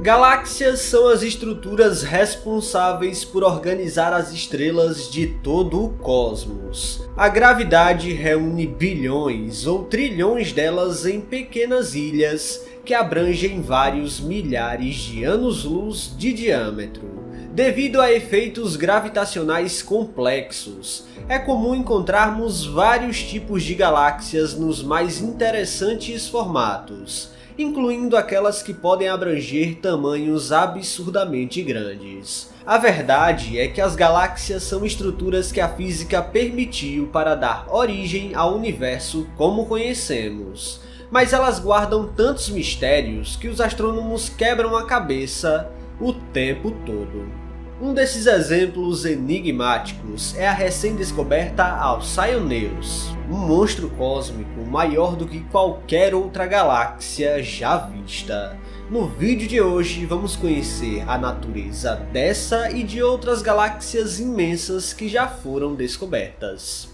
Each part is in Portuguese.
Galáxias são as estruturas responsáveis por organizar as estrelas de todo o cosmos. A gravidade reúne bilhões ou trilhões delas em pequenas ilhas que abrangem vários milhares de anos-luz de diâmetro. Devido a efeitos gravitacionais complexos, é comum encontrarmos vários tipos de galáxias nos mais interessantes formatos, incluindo aquelas que podem abranger tamanhos absurdamente grandes. A verdade é que as galáxias são estruturas que a física permitiu para dar origem ao universo como conhecemos, mas elas guardam tantos mistérios que os astrônomos quebram a cabeça o tempo todo. Um desses exemplos enigmáticos é a recém-descoberta Alcyoneus, um monstro cósmico maior do que qualquer outra galáxia já vista. No vídeo de hoje vamos conhecer a natureza dessa e de outras galáxias imensas que já foram descobertas.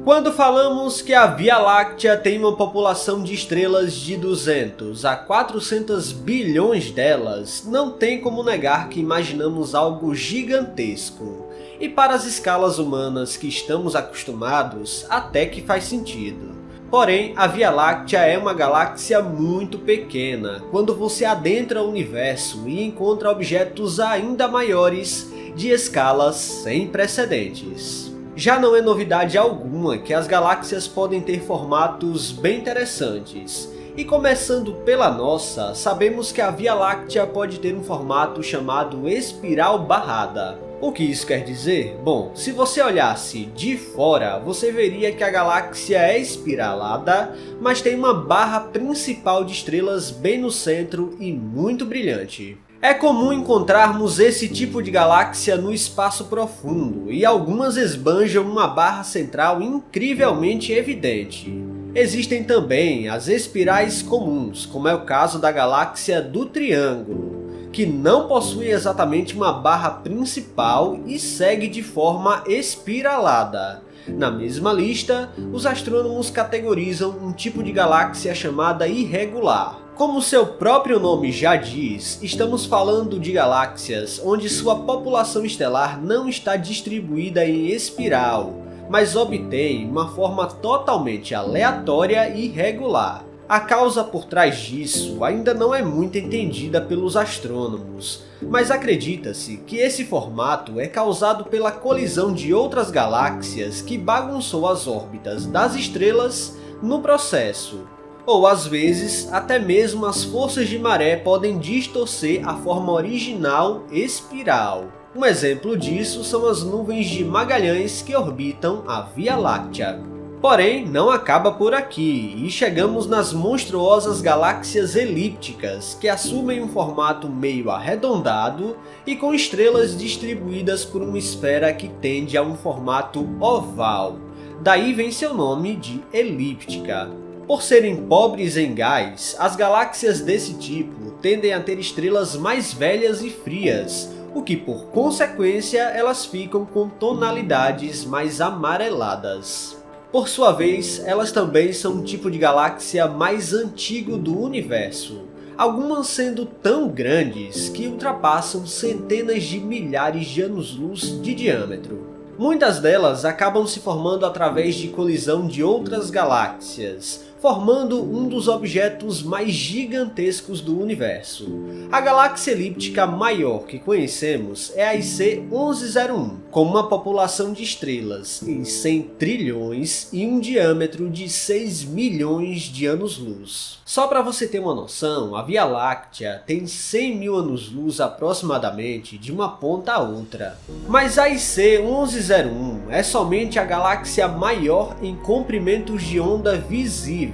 Quando falamos que a Via Láctea tem uma população de estrelas de 200 a 400 bilhões delas, não tem como negar que imaginamos algo gigantesco. E para as escalas humanas que estamos acostumados, até que faz sentido. Porém, a Via Láctea é uma galáxia muito pequena quando você adentra o universo e encontra objetos ainda maiores de escalas sem precedentes. Já não é novidade alguma que as galáxias podem ter formatos bem interessantes. E começando pela nossa, sabemos que a Via Láctea pode ter um formato chamado espiral barrada. O que isso quer dizer? Bom, se você olhasse de fora, você veria que a galáxia é espiralada, mas tem uma barra principal de estrelas bem no centro e muito brilhante. É comum encontrarmos esse tipo de galáxia no espaço profundo, e algumas esbanjam uma barra central incrivelmente evidente. Existem também as espirais comuns, como é o caso da galáxia do Triângulo, que não possui exatamente uma barra principal e segue de forma espiralada. Na mesma lista, os astrônomos categorizam um tipo de galáxia chamada irregular. Como seu próprio nome já diz, estamos falando de galáxias onde sua população estelar não está distribuída em espiral, mas obtém uma forma totalmente aleatória e irregular. A causa por trás disso ainda não é muito entendida pelos astrônomos, mas acredita-se que esse formato é causado pela colisão de outras galáxias que bagunçou as órbitas das estrelas no processo. Ou às vezes, até mesmo as forças de maré podem distorcer a forma original espiral. Um exemplo disso são as nuvens de Magalhães que orbitam a Via Láctea. Porém, não acaba por aqui, e chegamos nas monstruosas galáxias elípticas, que assumem um formato meio arredondado e com estrelas distribuídas por uma esfera que tende a um formato oval. Daí vem seu nome de elíptica. Por serem pobres em gás, as galáxias desse tipo tendem a ter estrelas mais velhas e frias, o que por consequência elas ficam com tonalidades mais amareladas. Por sua vez, elas também são um tipo de galáxia mais antigo do universo, algumas sendo tão grandes que ultrapassam centenas de milhares de anos-luz de diâmetro. Muitas delas acabam se formando através de colisão de outras galáxias, formando um dos objetos mais gigantescos do universo. A galáxia elíptica maior que conhecemos é a IC 1101, com uma população de estrelas em 100 trilhões e um diâmetro de 6 milhões de anos-luz. Só para você ter uma noção, a Via Láctea tem 100 mil anos-luz aproximadamente de uma ponta a outra. Mas a IC 1101 é somente a galáxia maior em comprimentos de onda visíveis.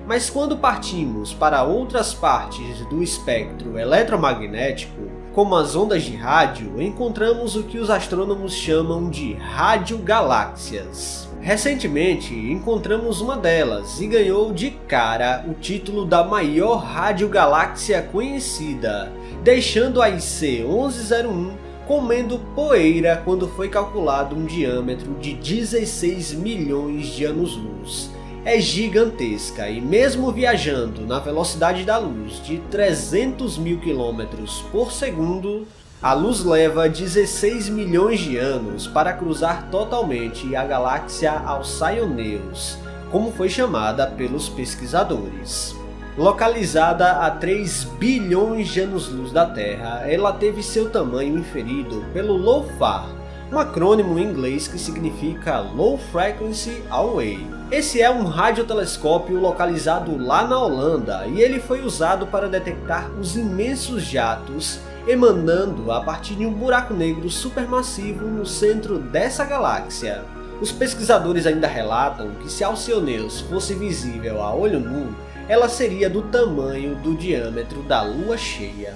Mas quando partimos para outras partes do espectro eletromagnético, como as ondas de rádio, encontramos o que os astrônomos chamam de radiogaláxias. Recentemente, encontramos uma delas e ganhou de cara o título da maior radiogaláxia conhecida, deixando a IC 1101 comendo poeira quando foi calculado um diâmetro de 16 milhões de anos-luz. é gigantesca e mesmo viajando na velocidade da luz de 300 mil km por segundo, a luz leva 16 milhões de anos para cruzar totalmente a galáxia Alcyoneus, como foi chamada pelos pesquisadores. Localizada a 3 bilhões de anos-luz da Terra, ela teve seu tamanho inferido pelo LOFAR, um acrônimo em inglês que significa Low Frequency Array. Esse é um radiotelescópio localizado lá na Holanda e ele foi usado para detectar os imensos jatos emanando a partir de um buraco negro supermassivo no centro dessa galáxia. Os pesquisadores ainda relatam que se Alcyoneus fosse visível a olho nu, ela seria do tamanho do diâmetro da lua cheia.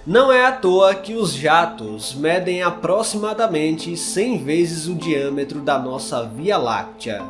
Não é à toa que os jatos medem aproximadamente 100 vezes o diâmetro da nossa Via Láctea.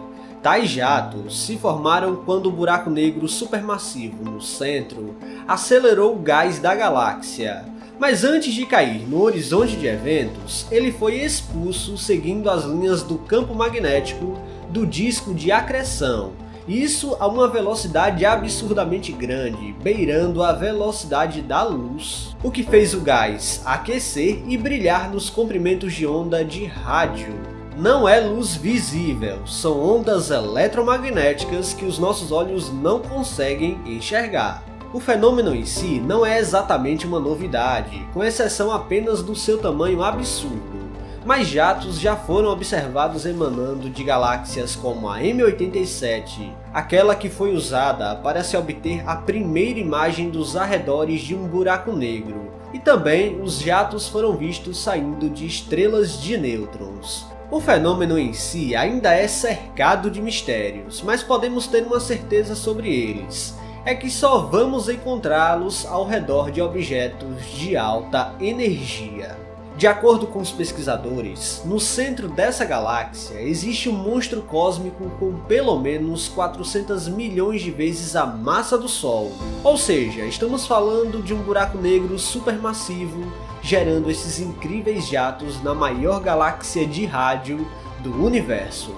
Tais jatos se formaram quando o buraco negro supermassivo no centro acelerou o gás da galáxia. Mas antes de cair no horizonte de eventos, ele foi expulso seguindo as linhas do campo magnético do disco de acreção. Isso a uma velocidade absurdamente grande, beirando a velocidade da luz, o que fez o gás aquecer e brilhar nos comprimentos de onda de rádio. Não é luz visível, são ondas eletromagnéticas que os nossos olhos não conseguem enxergar. O fenômeno em si não é exatamente uma novidade, com exceção apenas do seu tamanho absurdo. Mas jatos já foram observados emanando de galáxias como a M87, aquela que foi usada para se obter a primeira imagem dos arredores de um buraco negro, e também os jatos foram vistos saindo de estrelas de nêutrons. O fenômeno em si ainda é cercado de mistérios, mas podemos ter uma certeza sobre eles. É que só vamos encontrá-los ao redor de objetos de alta energia. De acordo com os pesquisadores, no centro dessa galáxia existe um monstro cósmico com pelo menos 400 milhões de vezes a massa do Sol. Ou seja, estamos falando de um buraco negro supermassivo, gerando esses incríveis jatos na maior galáxia de rádio do universo.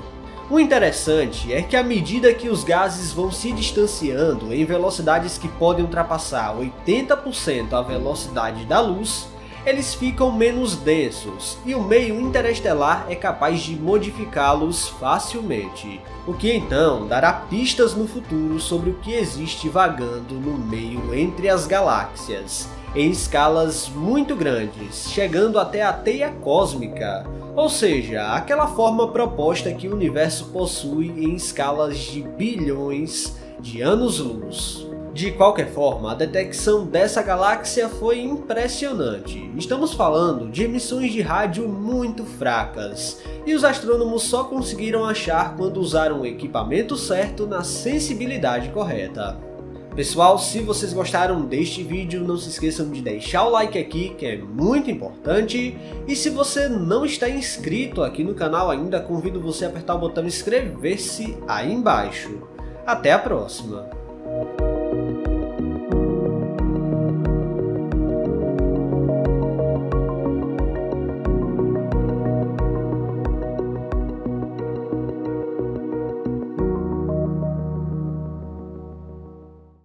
O interessante é que à medida que os gases vão se distanciando em velocidades que podem ultrapassar 80% a velocidade da luz, eles ficam menos densos, e o meio interestelar é capaz de modificá-los facilmente, o que então dará pistas no futuro sobre o que existe vagando no meio entre as galáxias, em escalas muito grandes, chegando até a teia cósmica, ou seja, aquela forma proposta que o universo possui em escalas de bilhões de anos-luz. De qualquer forma, a detecção dessa galáxia foi impressionante. Estamos falando de emissões de rádio muito fracas, e os astrônomos só conseguiram achar quando usaram o equipamento certo na sensibilidade correta. Pessoal, se vocês gostaram deste vídeo, não se esqueçam de deixar o like aqui, que é muito importante. E se você não está inscrito aqui no canal ainda, convido você a apertar o botão inscrever-se aí embaixo. Até a próxima!